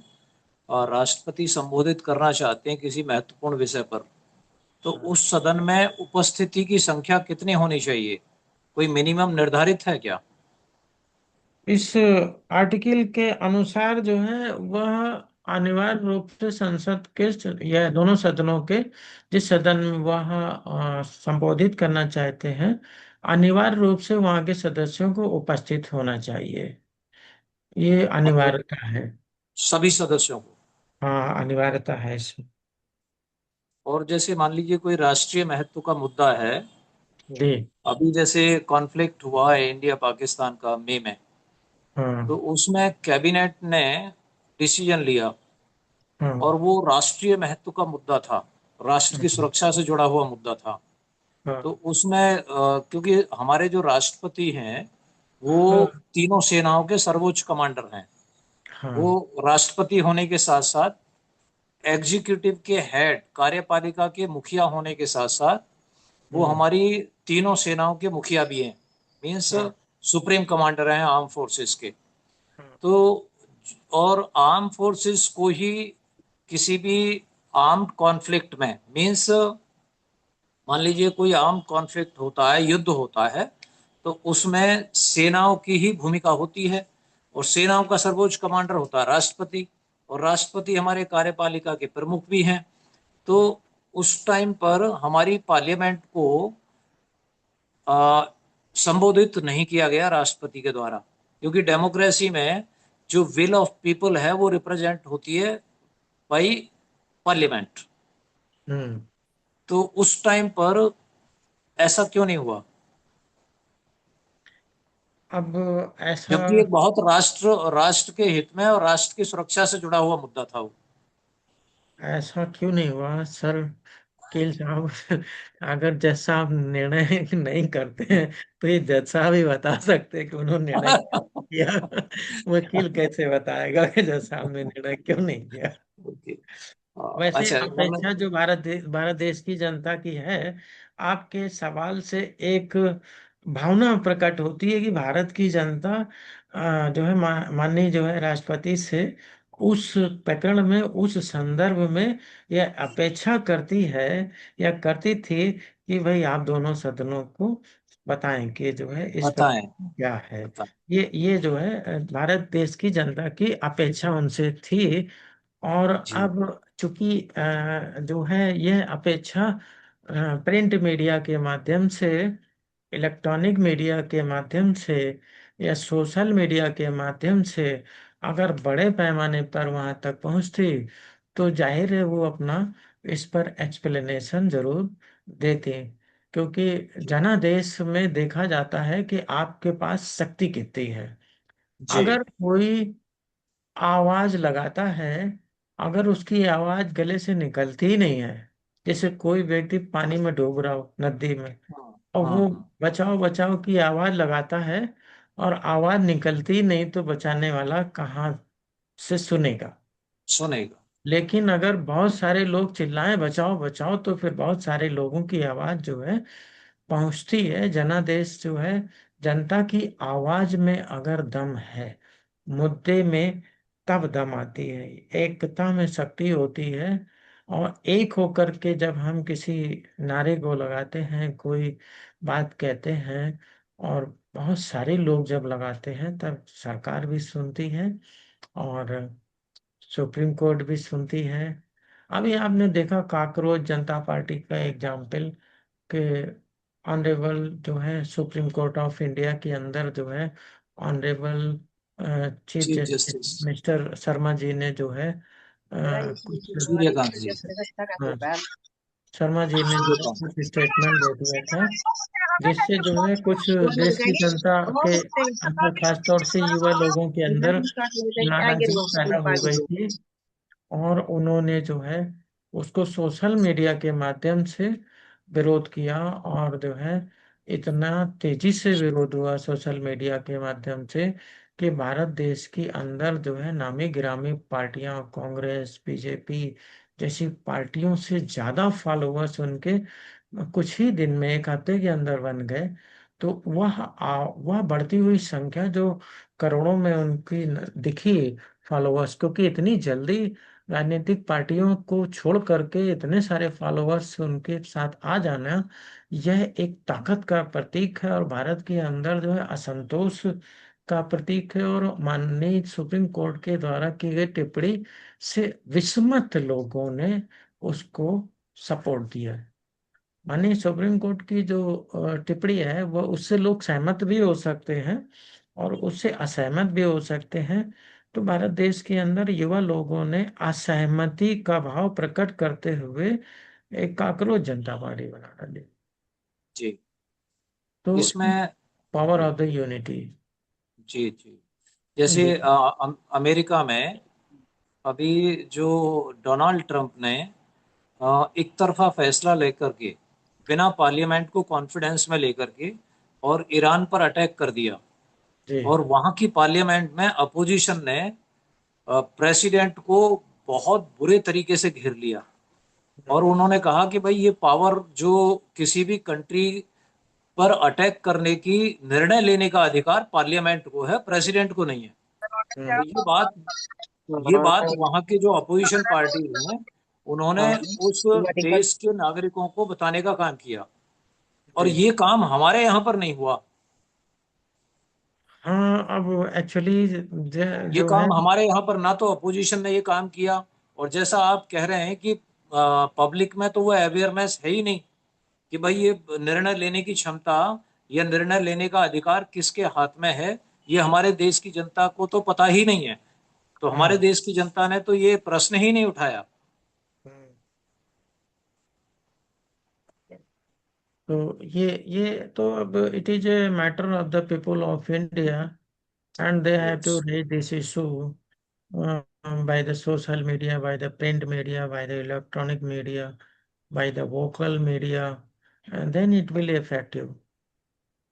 [SPEAKER 4] राष्ट्रपति संबोधित करना चाहते हैं किसी महत्वपूर्ण विषय पर, तो उस सदन में उपस्थिति की संख्या कितनी होनी चाहिए? कोई मिनिमम निर्धारित है क्या?
[SPEAKER 1] इस आर्टिकल के अनुसार जो है वह अनिवार्य रूप से संसद के या दोनों सदनों के जिस सदन में वह संबोधित करना चाहते हैं, अनिवार्य रूप से वहां के सदस्यों को उपस्थित होना चाहिए। ये
[SPEAKER 4] मतलब
[SPEAKER 1] अनिवार्यता है।
[SPEAKER 4] सभी सदस्यों को?
[SPEAKER 1] हाँ, अनिवार्यता है इसमें।
[SPEAKER 4] और जैसे मान लीजिए कोई राष्ट्रीय महत्व का मुद्दा है,
[SPEAKER 1] जी।
[SPEAKER 4] अभी जैसे कॉन्फ्लिक्ट हुआ है इंडिया पाकिस्तान का मई में, तो
[SPEAKER 1] हाँ।
[SPEAKER 4] उसमें कैबिनेट ने डिसीजन लिया
[SPEAKER 1] हाँ।
[SPEAKER 4] और वो राष्ट्रीय महत्व का मुद्दा था, राष्ट्र की
[SPEAKER 1] हाँ।
[SPEAKER 4] सुरक्षा से जुड़ा हुआ मुद्दा था।
[SPEAKER 1] हाँ।
[SPEAKER 4] तो उसमें क्योंकि हमारे जो राष्ट्रपति हैं वो
[SPEAKER 1] हाँ।
[SPEAKER 4] तीनों सेनाओं के सर्वोच्च कमांडर हैं, वो
[SPEAKER 1] हाँ।
[SPEAKER 4] राष्ट्रपति होने के साथ साथ एग्जीक्यूटिव के हेड, कार्यपालिका के मुखिया होने के साथ साथ वो
[SPEAKER 1] हम्म।
[SPEAKER 4] हमारी तीनों सेनाओं के मुखिया भी हैं, मीन्स
[SPEAKER 1] हाँ।
[SPEAKER 4] सुप्रीम कमांडर हैं आर्म फोर्सेस के।
[SPEAKER 1] हाँ।
[SPEAKER 4] तो और आर्म फोर्सेस को ही किसी भी आर्म्ड कॉन्फ्लिक्ट में, मीन्स मान लीजिए कोई आर्म कॉन्फ्लिक्ट होता है, युद्ध होता है, तो उसमें सेनाओं की ही भूमिका होती है और सेनाओं का सर्वोच्च कमांडर होता है राष्ट्रपति, और राष्ट्रपति हमारे कार्यपालिका के प्रमुख भी हैं। तो उस टाइम पर हमारी पार्लियामेंट को संबोधित नहीं किया गया राष्ट्रपति के द्वारा, क्योंकि डेमोक्रेसी में जो विल ऑफ पीपल है वो रिप्रेजेंट होती है बाई पार्लियामेंट।
[SPEAKER 1] हम्म।
[SPEAKER 4] तो उस टाइम पर ऐसा क्यों नहीं हुआ?
[SPEAKER 1] अब ऐसा
[SPEAKER 4] जबकि एक बहुत राष्ट्र के हित में और राष्ट्र की सुरक्षा से जुड़ा हुआ मुद्दा था वो।
[SPEAKER 1] ऐसा क्यों नहीं हुआ सर? वकील साहब, अगर जज साहब निर्णय नहीं करते हैं तो ये जज साहब ही बता सकते हैं कि उन्होंने निर्णय क्यों नहीं किया। वकील कैसे बताएगा कि जज साहब ने निर्णय क्यों नहीं किया?
[SPEAKER 4] ओके।
[SPEAKER 1] वैसे
[SPEAKER 4] अच्छा,
[SPEAKER 1] अपेक्षा
[SPEAKER 4] मतलब
[SPEAKER 1] जो भारत देश की जनता की है, आपके सवाल से एक भावना प्रकट होती है कि भारत की जनता जो है माननीय जो है राष्ट्रपति से उस प्रकरण में, उस संदर्भ में यह अपेक्षा करती है या करती थी कि भाई आप दोनों सदनों को बताएं कि जो है इस
[SPEAKER 4] बताएं।
[SPEAKER 1] प्रकरण क्या है।
[SPEAKER 4] बताएं।
[SPEAKER 1] ये जो है भारत देश की जनता की अपेक्षा उनसे थी। और
[SPEAKER 4] जी।
[SPEAKER 1] अब चूंकि जो है यह अपेक्षा प्रिंट मीडिया के माध्यम से, इलेक्ट्रॉनिक मीडिया के माध्यम से या सोशल मीडिया के माध्यम से अगर बड़े पैमाने पर वहां तक पहुंचती, तो जाहिर है वो अपना इस पर एक्सप्लेनेशन जरूर देते। क्योंकि
[SPEAKER 4] जी।
[SPEAKER 1] जनादेश में देखा जाता है कि आपके पास शक्ति कितनी है।
[SPEAKER 4] जी।
[SPEAKER 1] अगर कोई आवाज लगाता है, अगर उसकी आवाज गले से निकलती ही नहीं है, जैसे कोई व्यक्ति पानी में डूब रहा हो नदी में,
[SPEAKER 4] हाँ।
[SPEAKER 1] और
[SPEAKER 4] हाँ।
[SPEAKER 1] वो
[SPEAKER 4] हाँ।
[SPEAKER 1] बचाओ बचाओ की आवाज लगाता है और आवाज निकलती ही नहीं, तो बचाने वाला कहाँ से सुनेगा?
[SPEAKER 4] सुनेगा।
[SPEAKER 1] लेकिन अगर बहुत सारे लोग चिल्लाएं बचाओ बचाओ, तो फिर बहुत सारे लोगों की आवाज जो है पहुंचती है। जनादेश जो है, जनता की आवाज में अगर दम है, मुद्दे में, तब दम आती है, एकता में शक्ति होती है। और एक होकर के जब हम किसी नारे को लगाते हैं, कोई बात कहते हैं, और बहुत सारे लोग जब लगाते हैं, तब सरकार भी सुनती है और सुप्रीम कोर्ट भी सुनती है। अभी आपने देखा कॉकरोच जनता पार्टी का एग्जाम्पल, के ऑनरेबल जो है सुप्रीम कोर्ट ऑफ इंडिया के अंदर जो है honourable chief
[SPEAKER 4] chief
[SPEAKER 1] justice
[SPEAKER 4] justice
[SPEAKER 1] mister Sharma ji ने जो है कुछ,
[SPEAKER 4] सूर्यकांत जी।
[SPEAKER 1] हाँ, शर्मा जी ने जो है
[SPEAKER 4] सूर्यकांत।
[SPEAKER 1] कुछ स्टेटमेंट दे दिया था, जिससे जो है कुछ देश की जनता के अंदर, खासतौर से युवा लोगों के अंदर नाराजगी पैदा हो गई थी। और उन्होंने जो है उसको सोशल मीडिया के माध्यम से विरोध किया। और जो है इतना तेजी से विरोध हुआ सोशल मीडिया के माध्यम से कि भारत देश के अंदर जो है नामी गिरामी पार्टियां, कांग्रेस, बीजेपी जैसी पार्टियों से ज्यादा फॉलोअर्स उनके कुछ ही दिन में, एक हफ्ते के अंदर बन गए। तो वह बढ़ती हुई संख्या जो करोड़ों में उनकी दिखी फॉलोअर्स, क्योंकि इतनी जल्दी राजनीतिक पार्टियों को छोड़ करके इतने सारे फॉलोअर्स उनके साथ आ जाना, यह एक ताकत का प्रतीक है और भारत के अंदर जो है असंतोष का प्रतीक है। और माननीय सुप्रीम कोर्ट के द्वारा की गई टिप्पणी से विस्मत लोगों ने उसको सपोर्ट दिया है। माननीय सुप्रीम कोर्ट की जो टिप्पणी है वह उससे लोग सहमत भी हो सकते हैं और उससे असहमत भी हो सकते हैं। तो भारत देश के अंदर युवा लोगों ने असहमति का भाव प्रकट करते हुए एक आक्रोश जनता पार्टी बना डाली।
[SPEAKER 4] जी।
[SPEAKER 1] तो
[SPEAKER 4] इसमें
[SPEAKER 1] पावर
[SPEAKER 4] जी
[SPEAKER 1] ऑफ द यूनिटी।
[SPEAKER 4] जी जी। जैसे
[SPEAKER 1] जी
[SPEAKER 4] अमेरिका में अभी जो डोनाल्ड ट्रंप ने एक तरफा फैसला लेकर के, बिना पार्लियामेंट को कॉन्फिडेंस में लेकर के, और ईरान पर अटैक कर दिया,
[SPEAKER 1] जी
[SPEAKER 4] और वहां की पार्लियामेंट में अपोजिशन ने प्रेसिडेंट को बहुत बुरे तरीके से घेर लिया, और उन्होंने कहा कि भाई ये पावर जो किसी भी कंट्री पर अटैक करने की निर्णय लेने का अधिकार पार्लियामेंट को है, प्रेसिडेंट को नहीं है। तो
[SPEAKER 1] हम्म,
[SPEAKER 4] ये बात वहां के जो अपोजिशन पार्टी हैं, उन्होंने
[SPEAKER 1] हाँ
[SPEAKER 4] उस देश के नागरिकों को बताने का काम किया, और ये काम हमारे यहाँ पर नहीं हुआ।
[SPEAKER 1] हाँ अब एक्चुअली
[SPEAKER 4] ये
[SPEAKER 1] जो है।
[SPEAKER 4] काम हमारे यहाँ पर ना तो अपोजिशन ने ये काम किया, और जैसा आप कह रहे हैं कि पब्लिक में तो वो अवेयरनेस है ही नहीं कि भाई ये निर्णय लेने की क्षमता या निर्णय लेने का अधिकार किसके हाथ में है, ये हमारे देश की जनता को तो पता ही नहीं है। तो हमारे
[SPEAKER 1] हाँ
[SPEAKER 4] देश की जनता ने तो ये प्रश्न ही नहीं उठाया।
[SPEAKER 1] हम्म, तो ये तो अब it is a matter of the people of India and they have
[SPEAKER 4] yes.
[SPEAKER 1] To raise this issue by the social media, by the print media, by the electronic media, by the vocal media, and then it will affect you.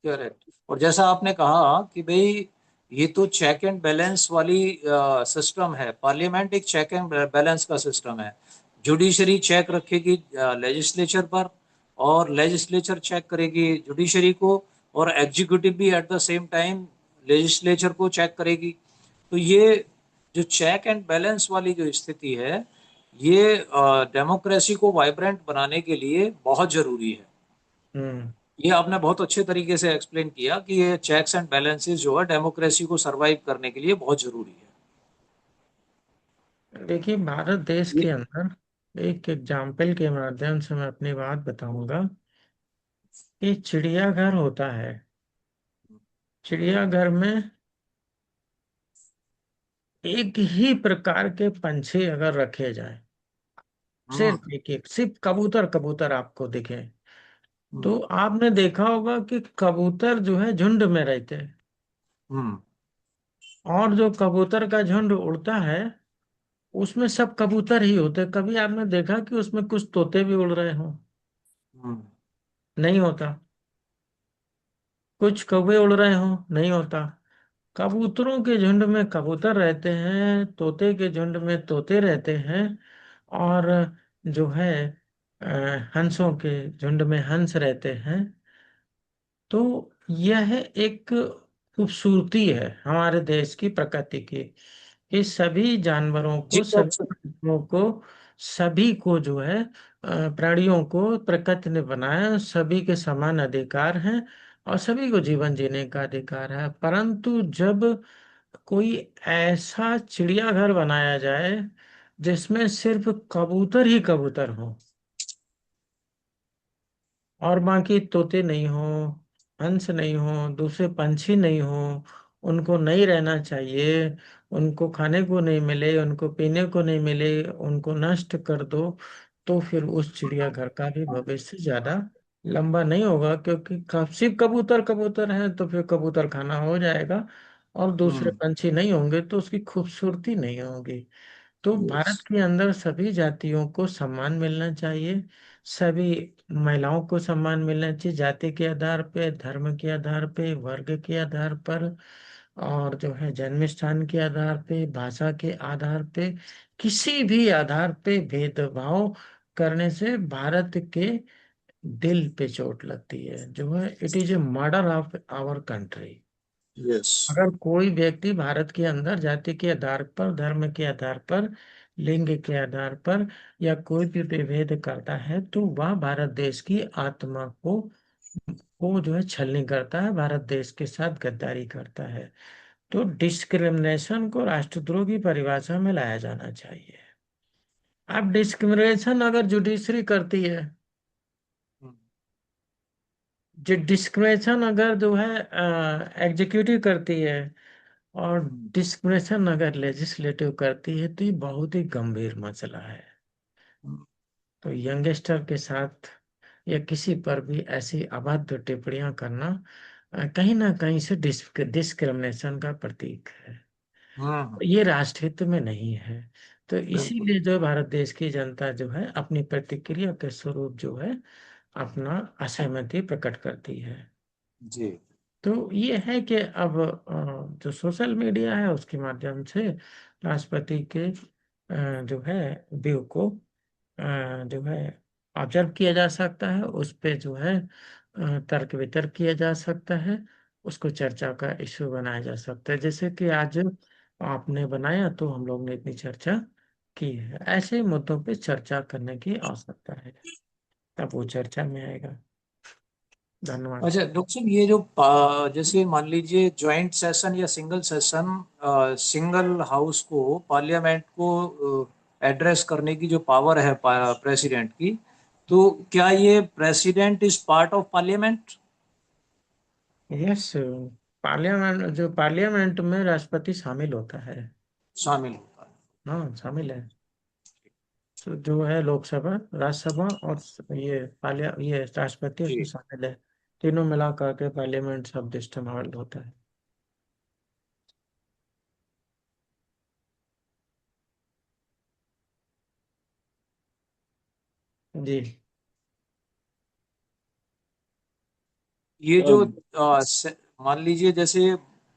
[SPEAKER 4] Correct. और जैसा आपने कहा कि भाई ये तो check and balance वाली system है, पार्लियामेंट एक चेक एंड बैलेंस का सिस्टम है। जुडिशरी चेक रखेगी लेजिस्लेचर पर, और लेजिस्लेचर चेक करेगी जुडिशरी को, और एग्जीक्यूटिव भी at the same time legislature को चेक करेगी। तो ये जो चेक एंड बैलेंस वाली जो स्थिति है, ये डेमोक्रेसी को वाइब्रेंट बनाने के लिए बहुत जरूरी है।
[SPEAKER 1] हम्म
[SPEAKER 4] ये आपने बहुत अच्छे तरीके से एक्सप्लेन किया कि ये चेक्स एंड बैलेंसेस जो है डेमोक्रेसी को सरवाइव करने के लिए बहुत जरूरी है।
[SPEAKER 1] देखिए भारत देश के
[SPEAKER 4] ये
[SPEAKER 1] अंदर एक एग्जाम्पल के माध्यम से मैं अपनी बात बताऊंगा कि चिड़ियाघर होता है। चिड़ियाघर में एक ही प्रकार के पंछी अगर रखे जाए,
[SPEAKER 4] हम्म
[SPEAKER 1] सिर्फ एक एक सिर्फ कबूतर कबूतर आपको दिखे, तो
[SPEAKER 4] हम्म
[SPEAKER 1] आपने देखा होगा कि कबूतर जो है झुंड में रहते हैं।
[SPEAKER 4] हम्म
[SPEAKER 1] और जो कबूतर का झुंड उड़ता है उसमें सब कबूतर ही होते हैं। कभी आपने देखा कि उसमें कुछ तोते भी उड़ रहे हो?
[SPEAKER 4] हम्म
[SPEAKER 1] नहीं होता। कुछ कौवे उड़ रहे हो? नहीं होता। कबूतरों के झुंड में कबूतर रहते हैं, तोते के झुंड में तोते रहते हैं, और जो है हंसों के झुंड में हंस रहते हैं। तो यह एक खूबसूरती है हमारे देश की प्रकृति की कि सभी जानवरों
[SPEAKER 4] जी
[SPEAKER 1] को, सभी पक्षियों को, सभी को जो है प्राणियों को प्रकृति ने बनाया, सभी के समान अधिकार हैं और सभी को जीवन जीने का अधिकार है। परंतु जब कोई ऐसा चिड़ियाघर बनाया जाए जिसमें सिर्फ कबूतर ही कबूतर हो और बाकी तोते नहीं हो, हंस नहीं हो, दूसरे पंछी नहीं हो, उनको नहीं रहना चाहिए, उनको खाने को नहीं मिले, उनको पीने को नहीं मिले, उनको नष्ट कर दो, तो फिर उस चिड़ियाघर का भी भविष्य ज्यादा लंबा नहीं होगा, क्योंकि सिर्फ कबूतर कबूतर है तो फिर कबूतर खाना हो जाएगा और दूसरे
[SPEAKER 4] हम्म
[SPEAKER 1] पंछी नहीं होंगे तो उसकी खूबसूरती नहीं होगी। तो
[SPEAKER 4] यस।
[SPEAKER 1] भारत के अंदर सभी जातियों को सम्मान मिलना चाहिए। सभी महिलाओं को सम्मान मिलना चाहिए, जाति के आधार पे, धर्म के आधार पे, वर्ग के आधार पर, और जो है जन्म स्थान के आधार पे, भाषा के आधार पे, किसी भी आधार पे भेदभाव करने से भारत के दिल पे चोट लगती है, जो है it is a murder of our country.
[SPEAKER 4] Yes.
[SPEAKER 1] अगर कोई व्यक्ति भारत के अंदर जाति के आधार पर, धर्म के आधार पर, लिंग के आधार पर या कोई भी विभेद करता है, तो वह भारत देश की आत्मा को जो है छलनी करता है, भारत देश के साथ गद्दारी करता है। तो डिस्क्रिमिनेशन को राष्ट्रद्रोह की परिभाषा में लाया जाना चाहिए। अब डिस्क्रिमिनेशन अगर जुडिशरी करती है, जो डिस्क्रिमिनेशन अगर जो है एग्जीक्यूटिव करती है, और डिस्क्रिमिनेशन अगर लेजिस्लेटिव करती है, तो ये बहुत ही गंभीर मसला है। तो यंगस्टर के साथ या किसी पर भी ऐसी अभद्र टिप्पणियां करना कहीं ना कहीं से डिस्क्रिमिनेशन का प्रतीक है। ये राष्ट्रहित में नहीं है। तो
[SPEAKER 4] बिल्कुल।
[SPEAKER 1] इसीलिए जो भारत देश की जनता जो है अपनी प्रतिक्रिया के स्वरूप जो है अपना असहमति प्रकट करती है।
[SPEAKER 4] जी।
[SPEAKER 1] तो ये है कि अब जो सोशल मीडिया है उसके माध्यम से राष्ट्रपति के जो है व्यू को जो है ऑब्जर्व किया जा सकता है, उस पे जो है तर्क वितर्क किया जा सकता है, उसको चर्चा का इशू बनाया जा सकता है। जैसे कि आज आपने बनाया तो हम लोग ने इतनी चर्चा की है। ऐसे मुद्दों पे चर्चा करने की आवश्यकता है, तब वो चर्चा में आएगा। धन्यवाद।
[SPEAKER 4] अच्छा डॉक्टर साहब, ये जो जैसे मान लीजिए ज्वाइंट सेशन या सिंगल सेशन, सिंगल हाउस को, पार्लियामेंट को एड्रेस करने की जो पावर है प्रेसिडेंट की, तो क्या ये president is part of parliament?
[SPEAKER 1] Yes, parliament में राष्ट्रपति शामिल होता है।
[SPEAKER 4] शामिल होता है।
[SPEAKER 1] हाँ, शामिल है। तो जो है लोकसभा, राज्यसभा और ये राष्ट्रपति उसमें
[SPEAKER 4] जी।
[SPEAKER 1] शामिल है। तीनों मिला करके पार्लियामेंट शब्द इस्तेमाल होता है। जी।
[SPEAKER 4] ये
[SPEAKER 3] सर,
[SPEAKER 4] जो मान लीजिए जैसे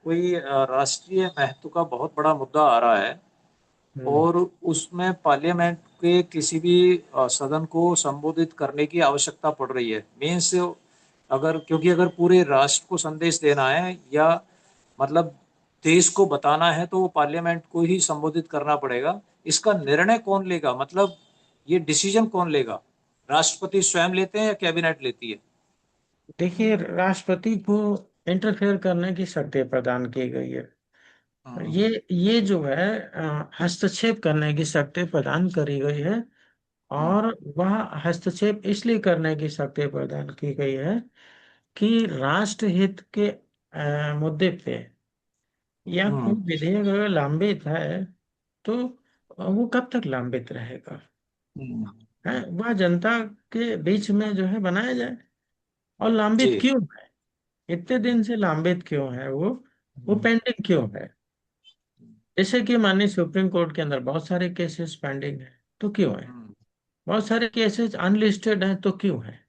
[SPEAKER 4] कोई राष्ट्रीय महत्व का बहुत बड़ा मुद्दा आ रहा है,
[SPEAKER 1] हम्म।
[SPEAKER 4] और उसमें पार्लियामेंट के किसी भी सदन को संबोधित करने की आवश्यकता पड़ रही है, मीन्स अगर, क्योंकि अगर पूरे राष्ट्र को संदेश देना है या मतलब देश को बताना है, तो वो पार्लियामेंट को ही संबोधित करना पड़ेगा। इसका निर्णय कौन लेगा, मतलब ये डिसीजन कौन लेगा? राष्ट्रपति स्वयं लेते हैं या कैबिनेट लेती है?
[SPEAKER 1] देखिए, राष्ट्रपति को इंटरफेयर करने की शक्ति प्रदान की गई है।
[SPEAKER 4] हम्म।
[SPEAKER 1] ये जो है हस्तक्षेप करने की शक्ति प्रदान करी गई है।
[SPEAKER 4] हम्म।
[SPEAKER 1] और वह हस्तक्षेप इसलिए करने की शक्ति प्रदान की गई है कि राष्ट्रहित के मुद्दे पे या कोई
[SPEAKER 4] हम्म।
[SPEAKER 1] विधेयक अगर लंबित है, तो वो कब तक लंबित रहेगा?
[SPEAKER 4] हम्म।
[SPEAKER 1] है, वह जनता के बीच में जो है बनाया जाए। और लंबित
[SPEAKER 4] जी।
[SPEAKER 1] क्यों है? इतने दिन से लंबित क्यों है वो
[SPEAKER 4] हम्म।
[SPEAKER 1] पेंडिंग क्यों है? जैसे कि माननीय सुप्रीम कोर्ट के अंदर बहुत सारे केसेस पेंडिंग है, तो क्यों है?
[SPEAKER 4] हम्म।
[SPEAKER 1] बहुत सारे केसेस अनलिस्टेड हैं, तो क्यों है?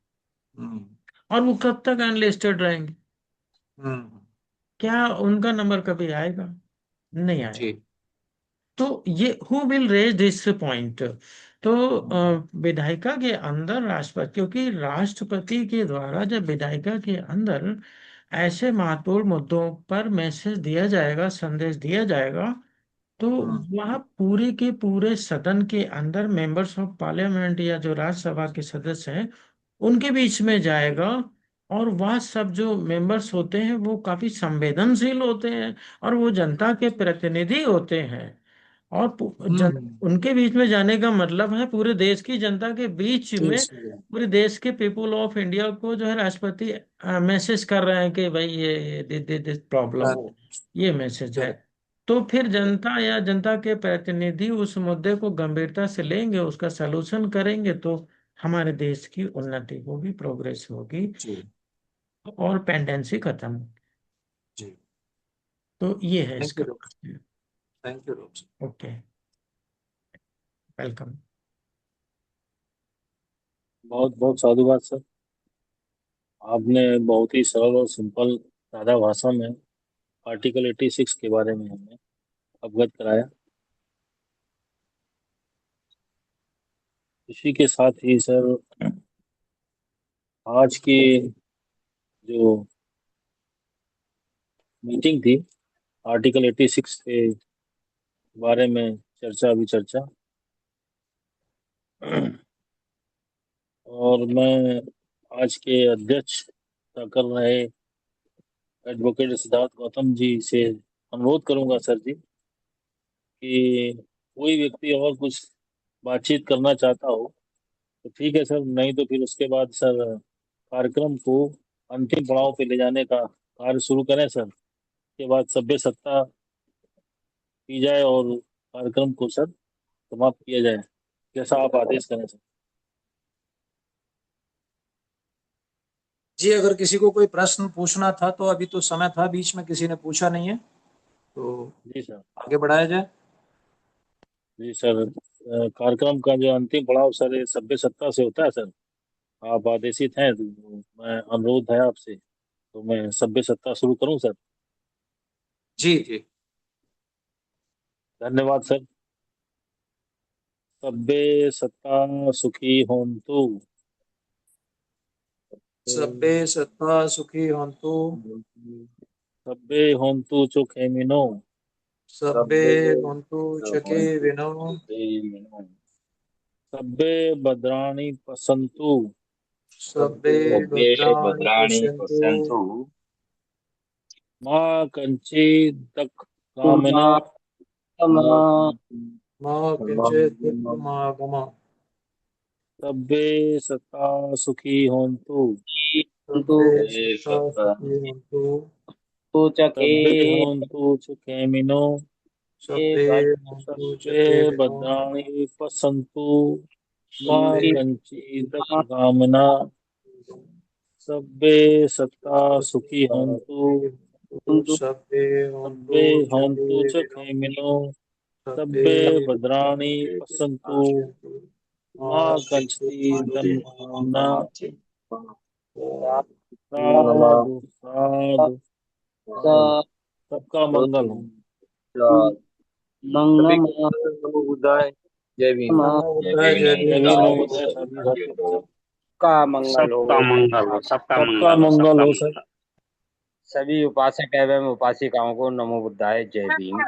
[SPEAKER 4] हम्म।
[SPEAKER 1] और वो कब तक अनलिस्टेड रहेंगे?
[SPEAKER 4] हम्म।
[SPEAKER 1] क्या उनका नंबर कभी आएगा? नहीं आएगा।
[SPEAKER 4] जी।
[SPEAKER 1] तो ये who will raise this point? तो
[SPEAKER 4] हम्म।
[SPEAKER 1] विधायिका के अंदर राष्ट्रपति, क्योंकि राष्ट्रपति के द्वारा जब विधायिका के अंदर ऐसे महत्वपूर्ण मुद्दों पर मैसेज दिया जाएगा, संदेश दिया जाएगा, तो
[SPEAKER 4] हम्म।
[SPEAKER 1] वह पूरे के पूरे सदन के अंदर मेंबर्स ऑफ पार्लियामेंट या जो राज्यसभा के सदस्य हैं उनके बीच में जाएगा। और वह सब जो मेंबर्स होते हैं वो काफी संवेदनशील होते हैं, और वो जनता के प्रतिनिधि होते हैं। और उनके बीच में जाने का मतलब है पूरे देश की जनता के बीच में,
[SPEAKER 4] देश में।
[SPEAKER 1] पूरे देश के पीपुल ऑफ इंडिया को जो है राष्ट्रपति मैसेज कर रहे हैं कि भाई ये दिस प्रॉब्लम,
[SPEAKER 4] करेक्ट।
[SPEAKER 1] ये मैसेज है।
[SPEAKER 4] करेक्ट।
[SPEAKER 1] तो फिर
[SPEAKER 4] करेक्ट।
[SPEAKER 1] जनता या जनता के प्रतिनिधि उस मुद्दे को गंभीरता से लेंगे, उसका सलूशन करेंगे, तो हमारे देश की उन्नति होगी, प्रोग्रेस होगी,
[SPEAKER 4] जी।
[SPEAKER 1] और पेंडेंसी खत्म होगी।
[SPEAKER 4] जी।
[SPEAKER 1] तो ये है
[SPEAKER 4] थैंक यू
[SPEAKER 1] इसका।
[SPEAKER 4] Doctor. Thank you doctor.
[SPEAKER 1] Okay, welcome.
[SPEAKER 3] बहुत बहुत साधुवाद सर। आपने बहुत ही सरल और सिंपल सादा भाषा में आर्टिकल 86 के बारे में हमें अवगत कराया। इसी के साथ ही सर आज की जो मीटिंग थी, आर्टिकल 86 के बारे में चर्चा विचर्चा। और मैं आज के अध्यक्षता कर रहे एडवोकेट सिद्धार्थ गौतम जी से अनुरोध करूंगा सर जी कि कोई व्यक्ति और कुछ बातचीत करना चाहता हो तो ठीक है सर, नहीं तो फिर उसके बाद सर कार्यक्रम को अंतिम पड़ाव पे ले जाने का कार्य शुरू करें सर। के बाद सभ्य सत्ता की जाए और कार्यक्रम को सर समाप्त किया जाए, जैसा आप आदेश करें सर।
[SPEAKER 4] जी, अगर किसी को कोई प्रश्न पूछना था तो अभी तो समय था, बीच में किसी ने पूछा नहीं है, तो
[SPEAKER 3] जी सर।
[SPEAKER 4] आगे बढ़ाया जाए।
[SPEAKER 3] जी सर, कार्यक्रम का जो अंतिम पड़ाव सर ये सभ्य सत्ता से होता है सर। आप आदेशित हैं तो मैं अनुरोध है आपसे, तो मैं सभ्य सत्ता शुरू करूं सर।
[SPEAKER 4] जी जी।
[SPEAKER 3] धन्यवाद सर। सभ्य सत्ता सुखी होन्तु।
[SPEAKER 4] सभ्य सत्ता सुखी होन्तु।
[SPEAKER 3] सभ्य होन्तु सुखेमिनो।
[SPEAKER 4] सभ्य होन्तु चके विनो।
[SPEAKER 3] सभ्य भद्राणि पश्यन्तु।
[SPEAKER 4] सभ्य भद्राणि पश्यन्तु।
[SPEAKER 3] मा कञ्चित् कामना।
[SPEAKER 4] मा किंचित् दुःखमागमः।
[SPEAKER 3] सभ्य सत्ता सुखी होन्तु।
[SPEAKER 4] सभ्य सत्ता सुखी होन्तु।
[SPEAKER 3] सभ्य होन्तु सुखेमिनो।
[SPEAKER 4] सभ्य होन्तु चके
[SPEAKER 3] सभ्य
[SPEAKER 4] विनो।
[SPEAKER 3] भद्राणि पश्यन्तु। मा
[SPEAKER 4] सभ्य
[SPEAKER 3] कञ्चित् कामना। सभ्य सत्ता सुखी होन्तु।
[SPEAKER 4] सभ्य होन्तु
[SPEAKER 3] सभ्य
[SPEAKER 4] चके
[SPEAKER 3] होन्तु च
[SPEAKER 4] विनो।
[SPEAKER 3] खेमिनो।
[SPEAKER 4] सभ्य
[SPEAKER 3] सभ्य भद्राणि पश्यन्तु।
[SPEAKER 4] पश्यन्तु। मा
[SPEAKER 3] मा
[SPEAKER 4] किंचित्
[SPEAKER 3] कञ्चित् कामना।
[SPEAKER 4] दुःखमागमः।
[SPEAKER 3] साधु साधु साधु। सबका मंगल हो।
[SPEAKER 5] सभी को नमो बुद्धाय, जय भीम।
[SPEAKER 4] नमो बुद्धाय, जय
[SPEAKER 3] जय
[SPEAKER 4] भीम।
[SPEAKER 3] भीम, नमो बुद्धाय, सभी साथियों को सर।
[SPEAKER 5] का मंगल हो,
[SPEAKER 6] सबका मंगल हो, सबका
[SPEAKER 3] सबका
[SPEAKER 6] मंगल हो,
[SPEAKER 3] मंगल
[SPEAKER 6] सबका
[SPEAKER 3] हो सर।
[SPEAKER 6] मंगल।
[SPEAKER 5] सभी उपासक एवं उपासिकाओं को नमो बुद्धाय, जय भीम।